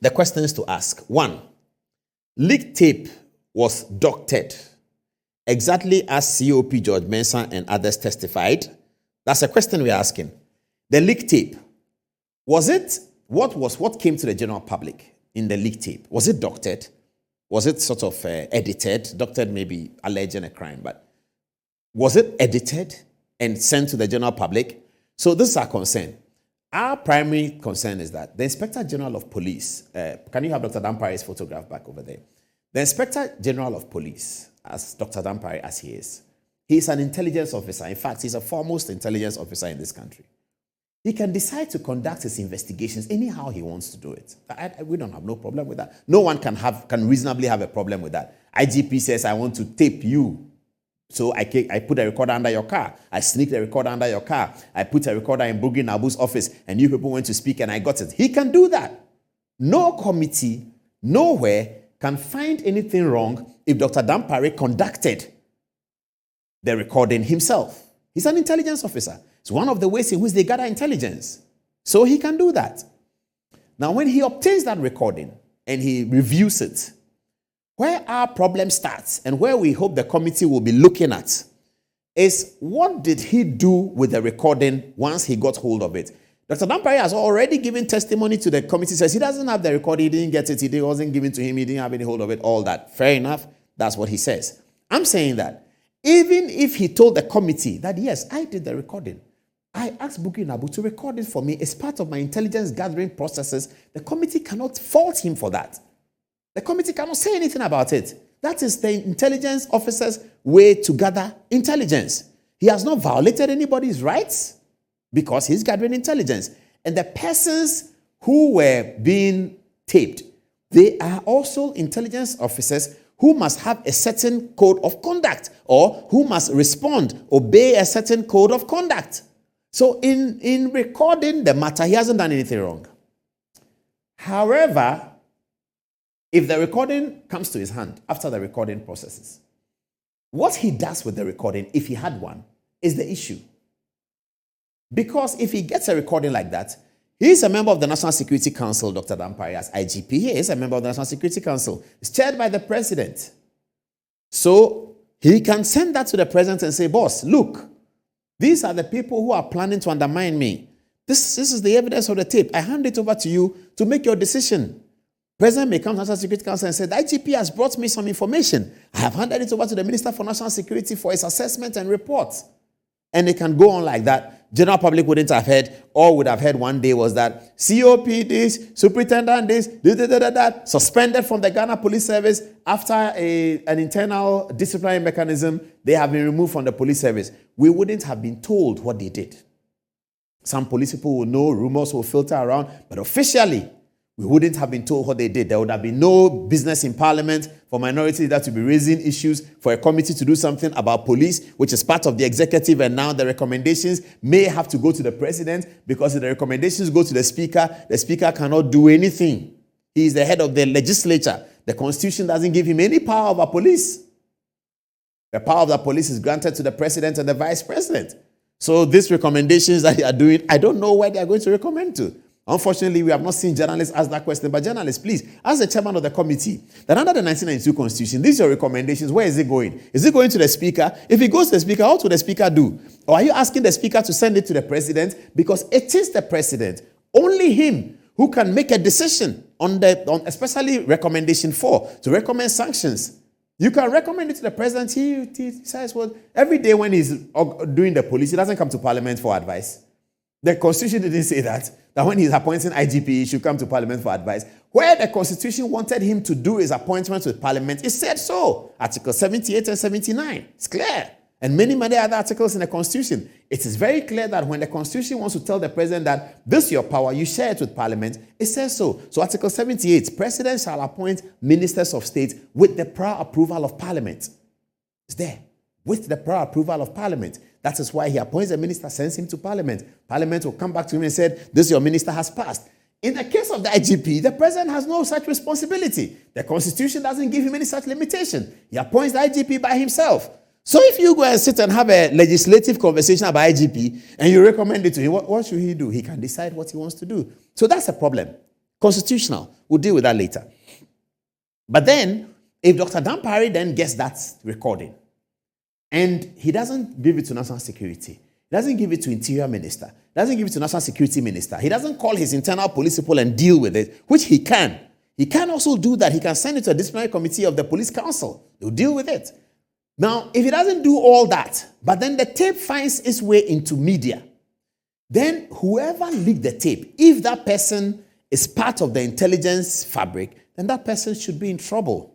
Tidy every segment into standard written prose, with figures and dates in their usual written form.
The questions to ask. 1. Leak tape was doctored exactly as COP George Mensah and others testified? That's a question we're asking. The leak tape, what came to the general public in the leak tape? Was it doctored? Was it sort of edited? Doctored maybe alleging a crime, but was it edited and sent to the general public? So this is our concern. Our primary concern is that the Inspector General of Police, can you have Dr. Dampare's photograph back over there? The Inspector General of Police, as Dr. Dampare as he is an intelligence officer. In fact, he's a foremost intelligence officer in this country. He can decide to conduct his investigations anyhow he wants to do it. We don't have no problem with that. No one can reasonably have a problem with that. IGP says, I want to tape you. So I put a recorder under your car. I sneaked a recorder under your car. I put a recorder in Bugri Nabu's office and you people went to speak and I got it. He can do that. No committee, nowhere can find anything wrong if Dr. Dampare conducted the recording himself. He's an intelligence officer. It's one of the ways in which they gather intelligence. So he can do that. Now, when he obtains that recording and he reviews it, where our problem starts and where we hope the committee will be looking at is what did he do with the recording once he got hold of it? Dr. Dampare has already given testimony to the committee, says he doesn't have the recording, he didn't get it, it wasn't given to him, he didn't have any hold of it, all that. Fair enough. That's what he says. I'm saying that even if he told the committee that, yes, I did the recording, I asked Bugri Nabu to record it for me, it's part of my intelligence gathering processes, the committee cannot fault him for that. The committee cannot say anything about it. That is the intelligence officer's way to gather intelligence. He has not violated anybody's rights because he's gathering intelligence. And the persons who were being taped, they are also intelligence officers who must have a certain code of conduct or who must obey a certain code of conduct. So in recording the matter, he hasn't done anything wrong. However, if the recording comes to his hand after the recording processes, what he does with the recording, if he had one, is the issue. Because if he gets a recording like that, he's a member of the National Security Council, Dr. Dampare, as IGP. He is a member of the National Security Council. It's chaired by the president. So he can send that to the president and say, boss, look, these are the people who are planning to undermine me. This is the evidence of the tape. I hand it over to you to make your decision. President may come to National Security Council and say, the IGP has brought me some information. I have handed it over to the Minister for National Security for his assessment and report. And it can go on like that. General public wouldn't have heard. All would have heard one day was that COP this, Superintendent this, suspended from the Ghana Police Service after an internal disciplinary mechanism. They have been removed from the police service. We wouldn't have been told what they did. Some police people will know, rumors will filter around, but officially, we wouldn't have been told what they did. There would have been no business in Parliament for minority leaders to be raising issues, for a committee to do something about police, which is part of the executive, and now the recommendations may have to go to the president, because if the recommendations go to the speaker cannot do anything. He is the head of the legislature. The constitution doesn't give him any power over police. The power of the police is granted to the president and the vice president. So these recommendations that they are doing, I don't know where they are going to recommend to. Unfortunately, we have not seen journalists ask that question. But journalists, please, ask the chairman of the committee that under the 1992 constitution, these are your recommendations. Where is it going? Is it going to the speaker? If it goes to the speaker, what will the speaker do? Or are you asking the speaker to send it to the president? Because it is the president, only him, who can make a decision on especially recommendation 4, to recommend sanctions. You can recommend it to the president. He says, well, every day when he's doing the police, he doesn't come to Parliament for advice. The Constitution didn't say that when he's appointing IGP, he should come to Parliament for advice. Where the Constitution wanted him to do his appointments with Parliament, it said so. Article 78 and 79. It's clear. And many other articles in the Constitution. It is very clear that when the Constitution wants to tell the president that this is your power, you share it with Parliament, it says so. So Article 78, President shall appoint ministers of state with the prior approval of Parliament. It's there. With the prior approval of Parliament. That is why he appoints a minister, sends him to Parliament. Parliament will come back to him and say, this your minister has passed. In the case of the IGP, the president has no such responsibility. The Constitution doesn't give him any such limitation. He appoints the IGP by himself. So if you go and sit and have a legislative conversation about IGP and you recommend it to him, what should he do? He can decide what he wants to do. So that's a problem. Constitutional. We'll deal with that later. But then, if Dr. Dampare then gets that recording, and he doesn't give it to National Security, he doesn't give it to Interior Minister, he doesn't give it to National Security Minister, he doesn't call his internal police people and deal with it, which he can. He can also do that. He can send it to a disciplinary committee of the police council. They'll deal with it. Now, if he doesn't do all that, but then the tape finds its way into media, then whoever leaked the tape, if that person is part of the intelligence fabric, then that person should be in trouble.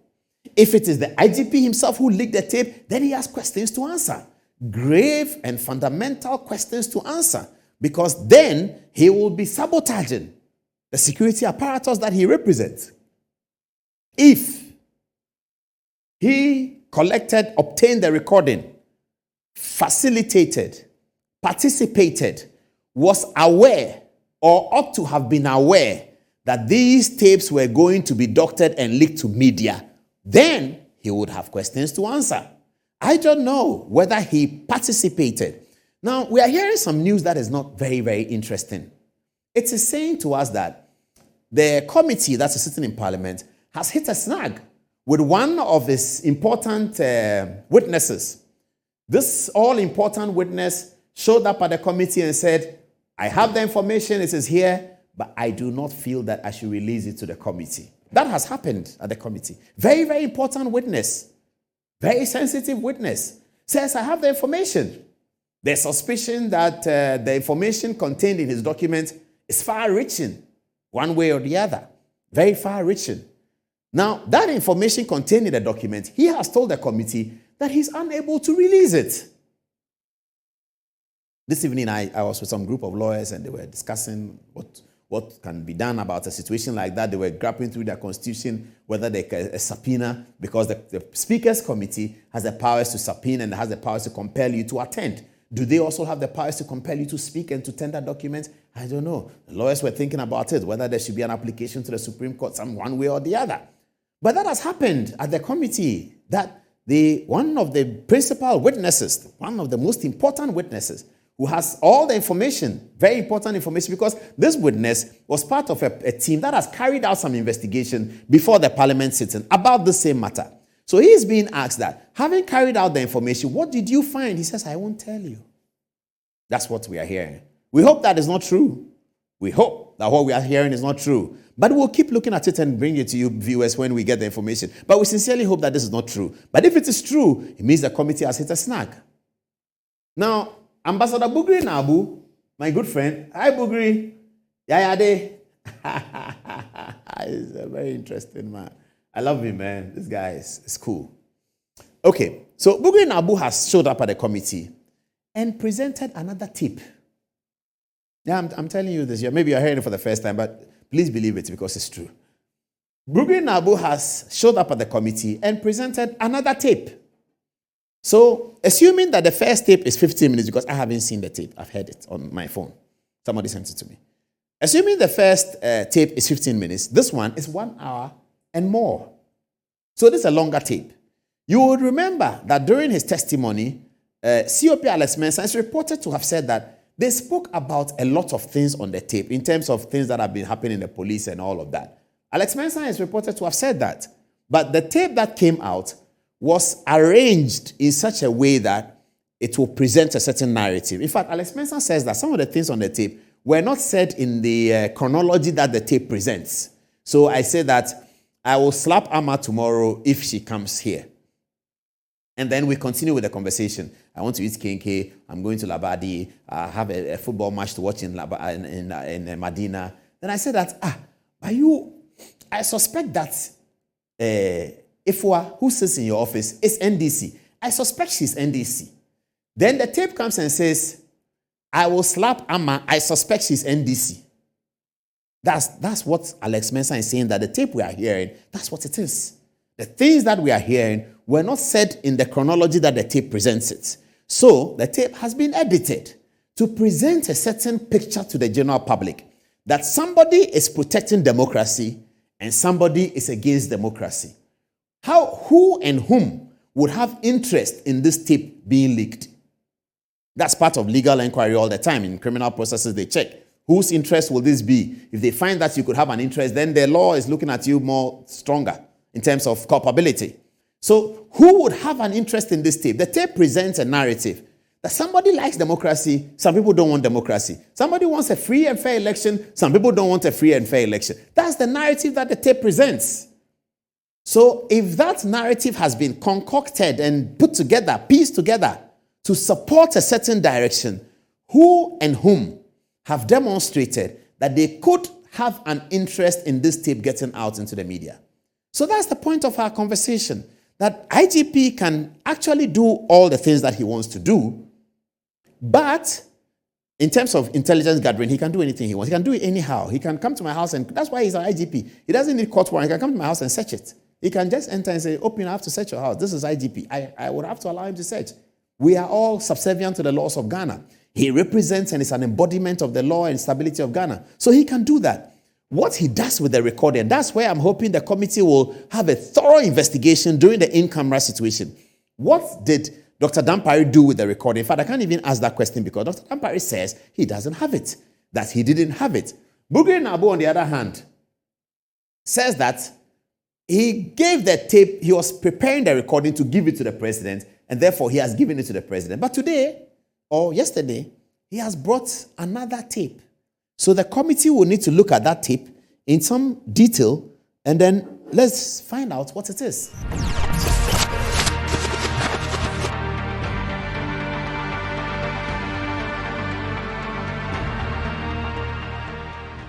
If it is the IGP himself who leaked the tape, then he has questions to answer. Grave and fundamental questions to answer. Because then he will be sabotaging the security apparatus that he represents. If he collected, obtained the recording, facilitated, participated, was aware or ought to have been aware that these tapes were going to be doctored and leaked to media, then he would have questions to answer. I don't know whether he participated. Now, we are hearing some news that is not very, very interesting. It is saying to us that the committee that's sitting in Parliament has hit a snag with one of its important witnesses. This all-important witness showed up at the committee and said, I have the information, it is here, but I do not feel that I should release it to the committee. That has happened at the committee. Very, very important witness. Very sensitive witness. Says, I have the information. There's suspicion that the information contained in his document is far-reaching, one way or the other. Very far-reaching. Now, that information contained in the document, he has told the committee that he's unable to release it. This evening, I was with some group of lawyers and they were discussing what can be done about a situation like that. They were grappling through their constitution, whether they can a subpoena, because the Speaker's Committee has the powers to subpoena and has the powers to compel you to attend. Do they also have the powers to compel you to speak and to tender documents? I don't know. The lawyers were thinking about it, whether there should be an application to the Supreme Court, one way or the other. But that has happened at the committee, that one of the principal witnesses, one of the most important witnesses, who has all the information, very important information, because this witness was part of a team that has carried out some investigation before the Parliament sitting about the same matter. So he is being asked that, having carried out the information, what did you find? He says, I won't tell you. That's what we are hearing. We hope that is not true. We hope that what we are hearing is not true. But we'll keep looking at it and bring it to you viewers when we get the information. But we sincerely hope that this is not true. But if it is true, it means the committee has hit a snag. Now, Ambassador Bugri Nabu, my good friend, hi Bugri, Yayade. He's a very interesting man. I love him, man. This guy is cool. Okay, so Bugri Nabu has showed up at the committee and presented another tip. Yeah, I'm telling you this. Maybe you're hearing it for the first time, but please believe it because it's true. Bugri Nabu has showed up at the committee and presented another tape. So, assuming that the first tape is 15 minutes, because I haven't seen the tape, I've heard it on my phone. Somebody sent it to me. Assuming the first tape is 15 minutes, this one is 1 hour and more. So, this is a longer tape. You would remember that during his testimony, COP Alex Mensah is reported to have said that they spoke about a lot of things on the tape in terms of things that have been happening in the police and all of that. Alex Mensah is reported to have said that. But the tape that came out was arranged in such a way that it will present a certain narrative. In fact, Alex Mensah says that some of the things on the tape were not said in the chronology that the tape presents. So I say that I will slap Amma tomorrow if she comes here. And then we continue with the conversation. I want to eat kenke. I'm going to Labadi. I have a football match to watch in Medina. Then I said that, I suspect that Ifua, who sits in your office, is NDC. I suspect she's NDC. Then the tape comes and says, I will slap Amma. I suspect she's NDC. That's what Alex Mensah is saying, that the tape we are hearing, that's what it is. The things that we are hearing were not said in the chronology that the tape presents it. So the tape has been edited to present a certain picture to the general public that somebody is protecting democracy and somebody is against democracy. Who and whom would have interest in this tape being leaked? That's part of legal inquiry all the time. In criminal processes, they check Whose interest will this be? If they find that you could have an interest, then the law is looking at you more stronger in terms of culpability. So who would have an interest in this tape? The tape presents a narrative that somebody likes democracy, some people don't want democracy. Somebody wants a free and fair election, some people don't want a free and fair election. That's the narrative that the tape presents. So if that narrative has been concocted and put together, pieced together to support a certain direction, who and whom have demonstrated that they could have an interest in this tape getting out into the media? So that's the point of our conversation, that IGP can actually do all the things that he wants to do, but in terms of intelligence gathering, he can do anything he wants. He can do it anyhow. He can come to my house, and that's why he's an IGP. He doesn't need court warrant. He can come to my house and search it. He can just enter and say, open, I have to search your house. This is IGP. I would have to allow him to search. We are all subservient to the laws of Ghana. He represents and is an embodiment of the law and stability of Ghana. So he can do that. What he does with the recording, that's where I'm hoping the committee will have a thorough investigation during the in-camera situation. What did Dr. Dampare do with the recording? In fact, I can't even ask that question because Dr. Dampare says he doesn't have it, that he didn't have it. Bugre Nabo, on the other hand, says that he gave the tape, he was preparing the recording to give it to the president, and therefore he has given it to the president. But today, or yesterday, he has brought another tape. So the committee will need to look at that tape in some detail, and then let's find out what it is.